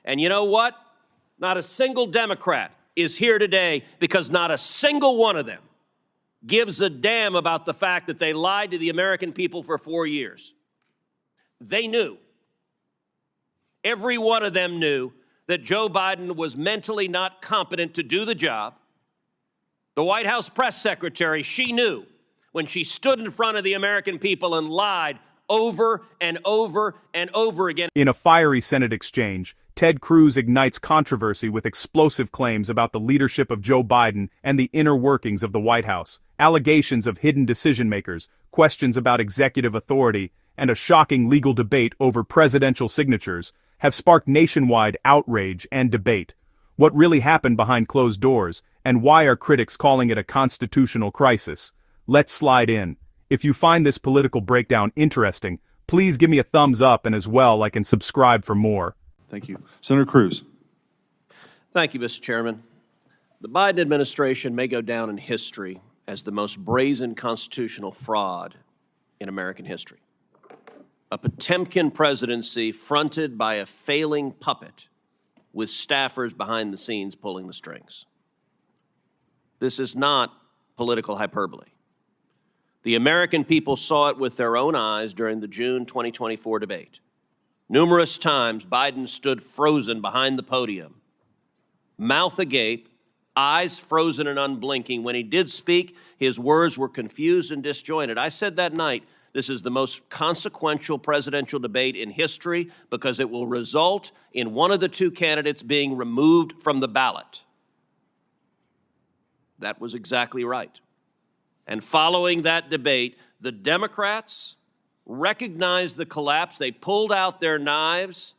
And you know what? Not a single Democrat is here today because not a single one of them gives a damn about the fact that they lied to the American people for 4 years. They knew. Every one of them knew that Joe Biden was mentally not competent to do the job. The White House press secretary, she knew when she stood in front of the American people and lied over and over and over again. In a fiery Senate exchange, Ted Cruz ignites controversy with explosive claims about the leadership of Joe Biden and the inner workings of the White House, allegations of hidden decision-makers, questions about executive authority, and a shocking legal debate over presidential signatures have sparked nationwide outrage and debate. What really happened behind closed doors, and why are critics calling it a constitutional crisis? Let's slide in. If you find this political breakdown interesting, please give me a thumbs up and as well like and subscribe for more. Thank you. Senator Cruz. Thank you, Mr. Chairman. The Biden administration may go down in history as the most brazen constitutional fraud in American history. A Potemkin presidency fronted by a failing puppet with staffers behind the scenes pulling the strings. This is not political hyperbole. The American people saw it with their own eyes during the June 2024 debate. Numerous times, Biden stood frozen behind the podium, mouth agape, eyes frozen and unblinking. When he did speak, his words were confused and disjointed. I said that night, this is the most consequential presidential debate in history because it will result in one of the two candidates being removed from the ballot. That was exactly right. And following that debate, the Democrats recognized the collapse. They pulled out their knives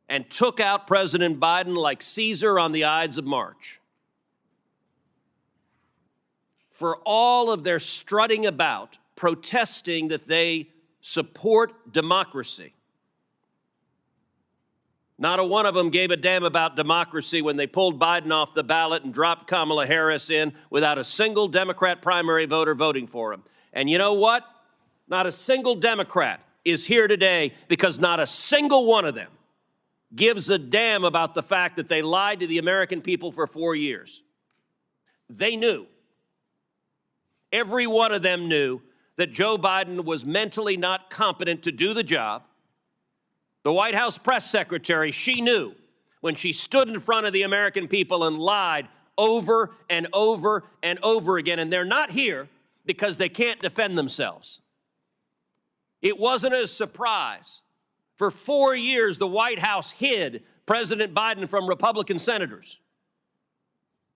and took out President Biden like Caesar on the Ides of March. For all of their strutting about, protesting that they support democracy, not a one of them gave a damn about democracy when they pulled Biden off the ballot and dropped Kamala Harris in without a single Democrat primary voter voting for him. And you know what? Not a single Democrat is here today because not a single one of them gives a damn about the fact that they lied to the American people for 4 years. They knew. Every one of them knew that Joe Biden was mentally not competent to do the job. The White House press secretary, she knew when she stood in front of the American people and lied over and over and over again. And they're not here because they can't defend themselves. It wasn't a surprise. For 4 years, the White House hid President Biden from Republican senators,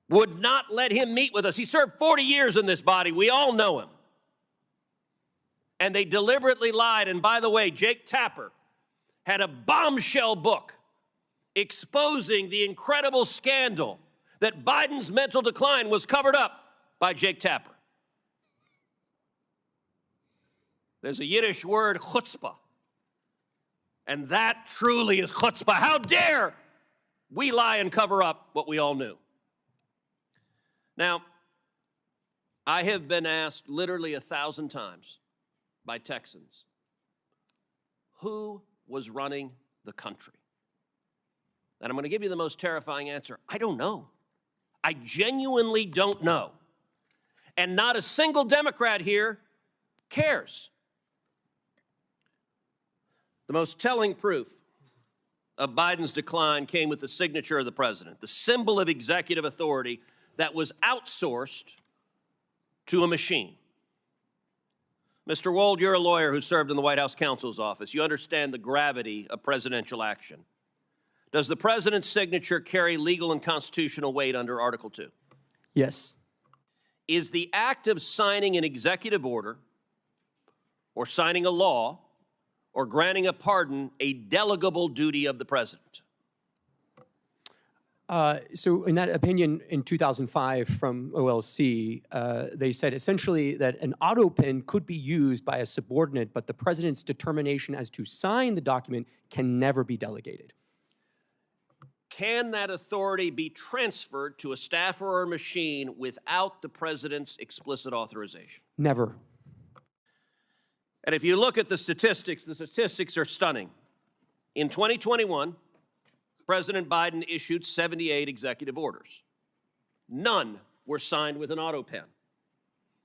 would not let him meet with us. He served 40 years in this body. We all know him. And they deliberately lied. And by the way, Jake Tapper had a bombshell book exposing the incredible scandal that Biden's mental decline was covered up by Jake Tapper. There's a Yiddish word, chutzpah. And that truly is chutzpah. How dare we lie and cover up what we all knew? Now, I have been asked literally 1,000 times by Texans, who was running the country? And I'm going to give you the most terrifying answer. I don't know. I genuinely don't know. And not a single Democrat here cares. The most telling proof of Biden's decline came with the signature of the president, the symbol of executive authority that was outsourced to a machine. Mr. Wold, you're a lawyer who served in the White House counsel's office. You understand the gravity of presidential action. Does the president's signature carry legal and constitutional weight under Article 2? Yes. Is the act of signing an executive order or signing a law or granting a pardon a delegable duty of the president? So in that opinion in 2005 from OLC, they said essentially that an auto pen could be used by a subordinate, but the president's determination as to sign the document can never be delegated. Can that authority be transferred to a staffer or a machine without the president's explicit authorization? Never. And if you look at the statistics are stunning. In 2021, President Biden issued 78 executive orders. None were signed with an auto pen.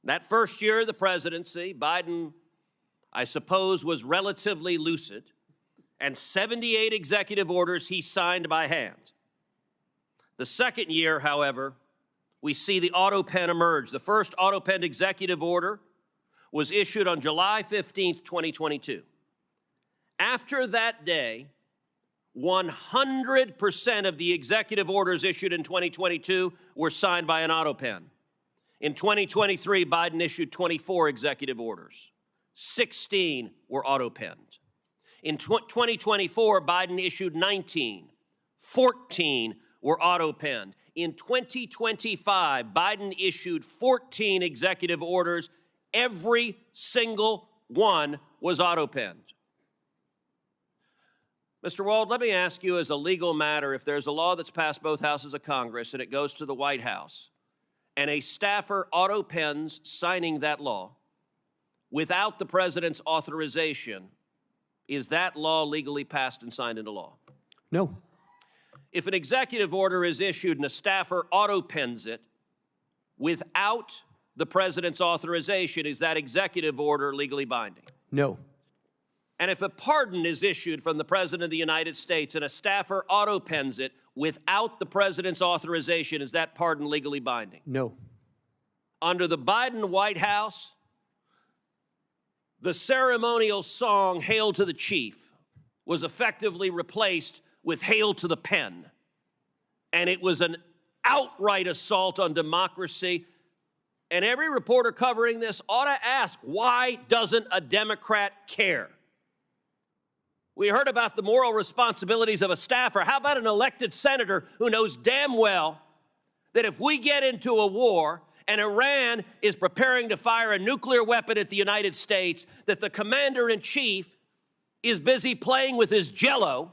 That first year of the presidency, Biden, I suppose, was relatively lucid, and 78 executive orders he signed by hand. The second year, however, we see the auto pen emerge. The first auto pen executive order was issued on July 15th, 2022. After that day, 100% of the executive orders issued in 2022 were signed by an auto pen. In 2023, Biden issued 24 executive orders. 16 were auto-penned. In 2024, Biden issued 19. 14 were auto-penned. In 2025, Biden issued 14 executive orders. Every single one was auto-penned. Mr. Wald, let me ask you as a legal matter, if there's a law that's passed both houses of Congress and it goes to the White House, and a staffer auto-pens signing that law without the president's authorization, is that law legally passed and signed into law? No. If an executive order is issued and a staffer auto-pens it without the president's authorization, is that executive order legally binding? No. And if a pardon is issued from the President of the United States and a staffer auto-pens it without the president's authorization, is that pardon legally binding? No. Under the Biden White House, the ceremonial song, Hail to the Chief, was effectively replaced with Hail to the Pen. And it was an outright assault on democracy. And every reporter covering this ought to ask, why doesn't a Democrat care? We heard about the moral responsibilities of a staffer. How about an elected senator who knows damn well that if we get into a war and Iran is preparing to fire a nuclear weapon at the United States, that the commander-in-chief is busy playing with his Jell-O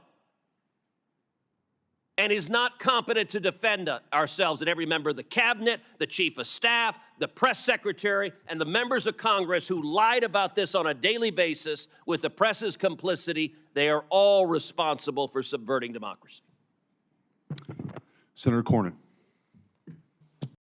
and is not competent to defend ourselves, and every member of the cabinet, the chief of staff, the press secretary, and the members of Congress who lied about this on a daily basis with the press's complicity, they are all responsible for subverting democracy. Senator Cornyn.